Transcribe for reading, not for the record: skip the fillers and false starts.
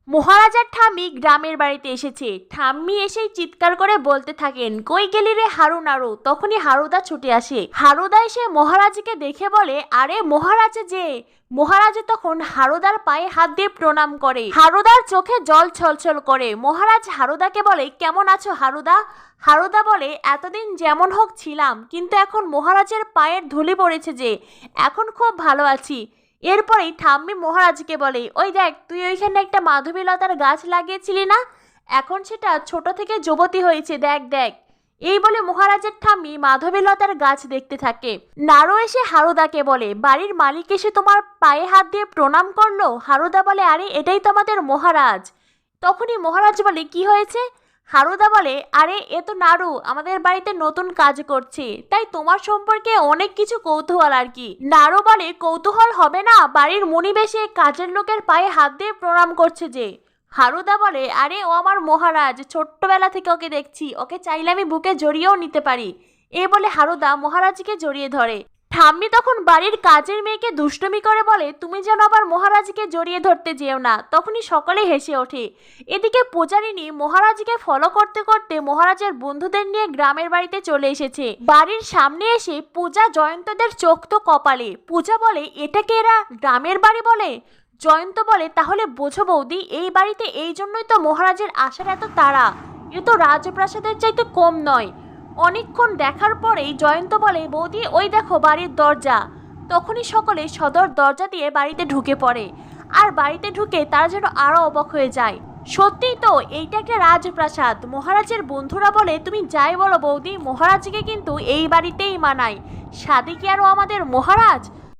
মহারাজার ঠাম্মি গ্রামের বাড়িতে এসেছে। ঠাম্মি এসেই চিৎকার করে বলতে থাকেন, কই গেলি রে হারু নাড়ু। তখনই হারুদা ছুটে আসে। হারুদা এসে মহারাজকে দেখে বলে, আরে মহারাজ যে। মহারাজ তখন হারুদার পায়ে হাত দিয়ে প্রণাম করে। হারুদার চোখে জল ছলছল করে। মহারাজ হারুদাকে বলে, কেমন আছো হারুদা? হারুদা বলে, এতদিন যেমন হোক ছিলাম, কিন্তু এখন মহারাজের পায়ের ধুলি পড়েছে যে, এখন খুব ভালো আছি। এরপরেই ঠাম্মি মহারাজকে বলে, ওই দেখ, তুই ওইখানে একটা মাধবীলতার গাছ লাগিয়েছিলি না, এখন সেটা ছোট থেকে যুবতী হয়েছে, দেখ দেখ। এই বলে মহারাজের ঠাম্মি মাধবীলতার গাছ দেখতে থাকে। নাড়ু এসে হারুদাকে বলে, বাড়ির মালিক এসে তোমার পায়ে হাত দিয়ে প্রণাম করলো। হারুদা বলে, আরে এটাই তো আমাদের মহারাজ। তখনই মহারাজ বলে, কি হয়েছে? হারুদা বলে, আরে এ তো নাড়ু, আমাদের বাড়িতে নতুন কাজ করছে, তাই তোমার সম্পর্কে অনেক কিছু কৌতূহল আর কি। নাড়ু বলে, কৌতূহল হবে না, বাড়ির মনিব এসে কাজের লোকের পায়ে হাত দিয়ে প্রণাম করছে যে। হারুদা বলে, আরে ও আমার মহারাজ, ছোট্টবেলা থেকে ওকে দেখছি, ওকে চাইলে আমি বুকে জড়িয়েও নিতে পারি। এ বলে হারুদা মহারাজকে জড়িয়ে ধরে। ঠাম্মি তখন বাড়ির কাজের মেয়েকে দুষ্টুমি করে বলে, তুমি যেন আবার মহারাজকে জড়িয়ে ধরতে যেও না। তখনই সকলে হেসে ওঠে। এদিকে পূজারিনী মহারাজকে ফলো করতে করতে মহারাজের বন্ধুদের নিয়ে গ্রামের বাড়িতে চলে এসেছে। বাড়ির সামনে এসে পূজা জয়ন্তদের চোখ তো কপালে। পূজা বলে, এটাকে এরা গ্রামের বাড়ি বলে? জয়ন্ত বলে, তাহলে বোঝো বৌদি, এই বাড়িতে এই জন্যই তো মহারাজের আসার এত তাড়া। এ তো রাজপ্রাসাদের চাইতে কম নয়। অনেকক্ষণ দেখার পরেই জয়ন্ত বলে, বৌদি ওই দেখো বাড়ির দরজা। তখনই সকলে সদর দরজা দিয়ে বাড়িতে ঢুকে পড়ে। আর বাড়িতে ঢুকে তারা যেন আরো অবাক হয়ে যায়। সত্যিই তো, এইটা একটা রাজপ্রাসাদ। মহারাজের বন্ধুরা বলে, তুমি যাই বলো বৌদি, মহারাজকে কিন্তু এই বাড়িতেই মানায়। সাধে কি আরও আমাদের মহারাজ?